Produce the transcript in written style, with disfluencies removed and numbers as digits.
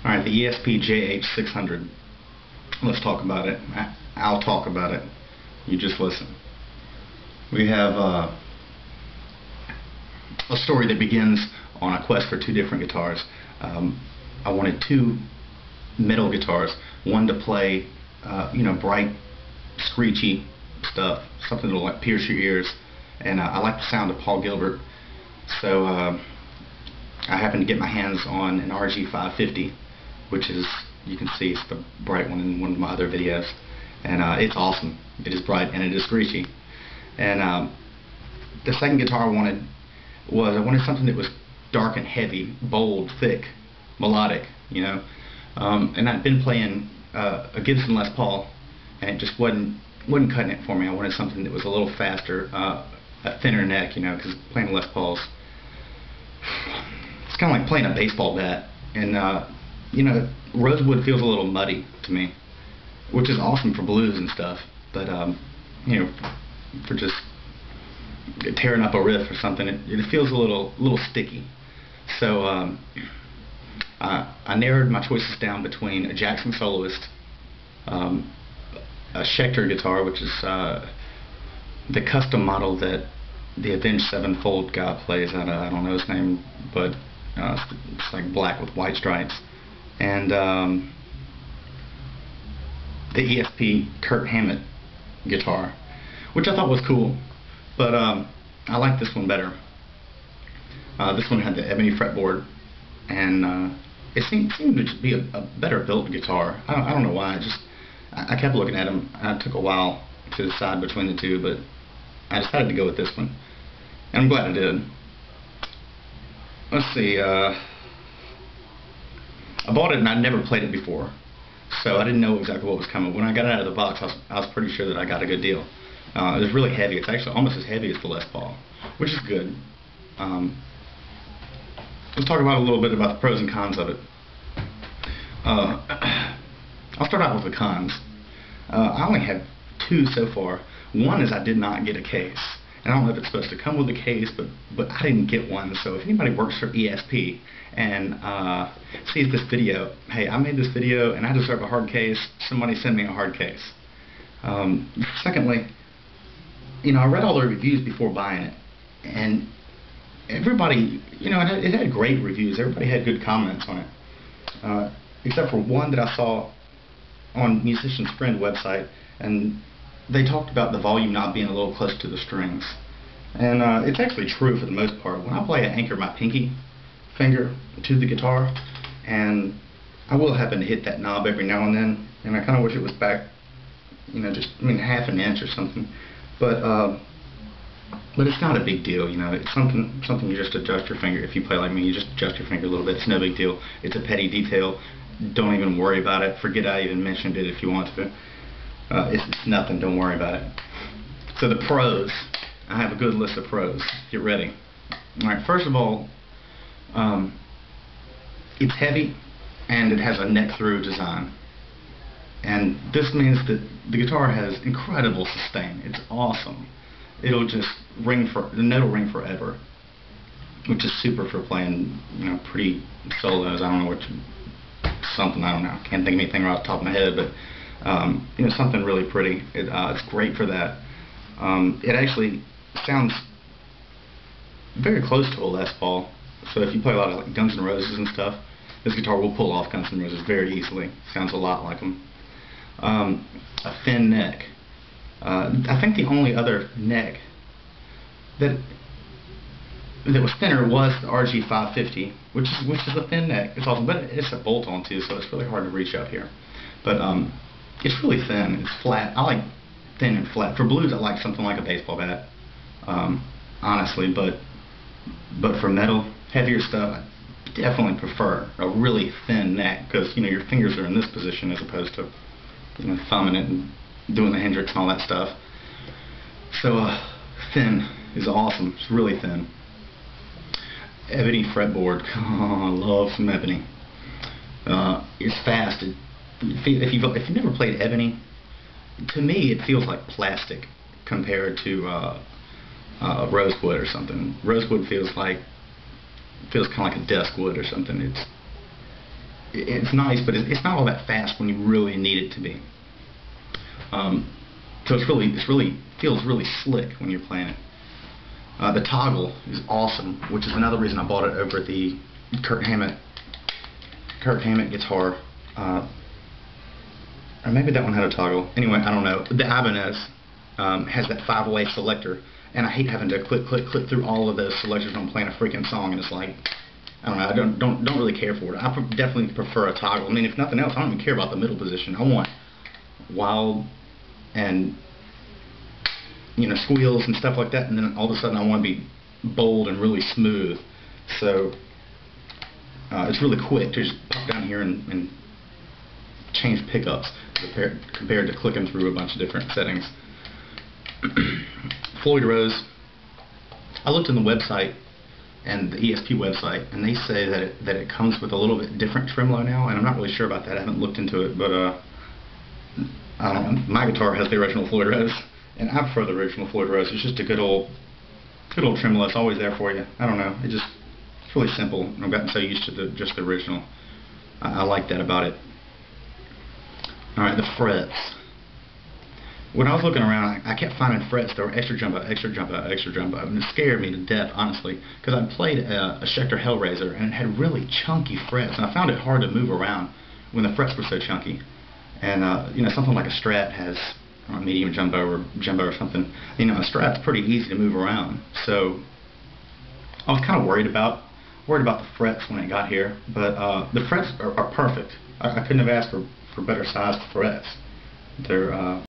Alright, the ESP JH600. Let's talk about it. I'll talk about it. You just listen. We have a story that begins on a quest for two different guitars. I wanted two metal guitars, one to play bright, screechy stuff, something that'll like pierce your ears, and I like the sound of Paul Gilbert, so I happened to get my hands on an RG550, which is, you can see it's the bright one in one of my other videos, and it's awesome. It is bright and it is screechy. And the second guitar I wanted something that was dark and heavy, bold, thick, melodic, and I'd been playing a Gibson Les Paul, and it just wasn't cutting it for me. I wanted something that was a little faster, a thinner neck, because playing Les Pauls, it's kind of like playing a baseball bat, and rosewood feels a little muddy to me, which is awesome for blues and stuff, but for just tearing up a riff or something, it feels a little sticky. So I narrowed my choices down between a Jackson Soloist, a Schecter guitar, which is the custom model that the Avenged Sevenfold guy plays. I don't know his name, but it's like black with white stripes, and the ESP Kurt Hammett guitar, which I thought was cool, but I like this one better. This one had the ebony fretboard, and it seemed to just be a better built guitar. I don't know why. I kept looking at them, and it took a while to decide between the two, but I decided to go with this one, and I'm glad I did. Let's see. I bought it and I'd never played it before, so I didn't know exactly what was coming. When I got it out of the box, I was pretty sure that I got a good deal. It was really heavy. It's actually almost as heavy as the Les Paul, which is good. Let's talk about a little bit about the pros and cons of it. I'll start out with the cons. I only had two so far. One is I did not get a case. And I don't know if it's supposed to come with a case, but I didn't get one. So if anybody works for ESP and sees this video, hey, I made this video and I deserve a hard case. Somebody send me a hard case. Secondly, I read all the reviews before buying it, and everybody, it had great reviews. Everybody had good comments on it, except for one that I saw on Musician's Friend website, and they talked about the volume not being a little close to the strings. And it's actually true for the most part. When I play, I anchor my pinky finger to the guitar, and I will happen to hit that knob every now and then, and I kind of wish it was back, just half an inch or something. But it's not a big deal, It's something you just adjust your finger. If you play like me, you just adjust your finger a little bit. It's no big deal. It's a petty detail. Don't even worry about it. Forget I even mentioned it if you want to. It's nothing. Don't worry about it. So the pros. I have a good list of pros. Get ready. Alright, first of all, it's heavy and it has a neck-through design. And this means that the guitar has incredible sustain. It's awesome. It'll just the note will ring forever, which is super for playing, pretty solos. I don't know I don't know. Can't think of anything right off the top of my head, but something really pretty. It's great for that. It actually sounds very close to a Les Paul. So if you play a lot of like Guns N' Roses and stuff, this guitar will pull off Guns N' Roses very easily. Sounds a lot like them. A thin neck. I think the only other neck that was thinner was the RG550, which is a thin neck. It's awesome, but it's a bolt-on too, so it's really hard to reach out here. But it's really thin. It's flat. I like thin and flat. For blues, I like something like a baseball bat, honestly. But for metal, heavier stuff, I definitely prefer a really thin neck, because your fingers are in this position as opposed to thumbing it and doing the Hendrix and all that stuff. So thin is awesome. It's really thin. Ebony fretboard. Oh, I love some ebony. It's fast. If you've never played ebony, to me it feels like plastic compared to rosewood or something. Rosewood feels kind of like a desk wood or something. it's nice, but it's not all that fast when you really need it to be. So it's really feels really slick when you're playing it. The toggle is awesome, which is another reason I bought it over the Kirk Hammett guitar. Or maybe that one had a toggle. Anyway, I don't know. The Ibanez has that 5-way selector, and I hate having to click through all of those selectors when I'm playing a freaking song, and it's like, I don't know, I don't really care for it. I definitely prefer a toggle. I mean, if nothing else, I don't even care about the middle position. I want wild and, you know, squeals and stuff like that, and then all of a sudden I want to be bold and really smooth. So it's really quick to just pop down here and change pickups compared to clicking through a bunch of different settings. Floyd Rose, I looked on the website and the ESP website, and they say that it comes with a little bit different tremolo now, and I'm not really sure about that. I haven't looked into it, but I don't know. My guitar has the original Floyd Rose, and I prefer the original Floyd Rose. It's just a good old tremolo. It's always there for you. I don't know. It's really simple. I've gotten so used to just the original. I like that about it. All right, the frets. When I was looking around, I kept finding frets that were extra jumbo, and it scared me to death, honestly, because I played a Schecter Hellraiser, and it had really chunky frets, and I found it hard to move around when the frets were so chunky. And you know, something like a Strat has medium jumbo or something. You know, a Strat's pretty easy to move around, so I was kind of worried about the frets when it got here, but the frets are perfect. I couldn't have asked for better sized frets. They're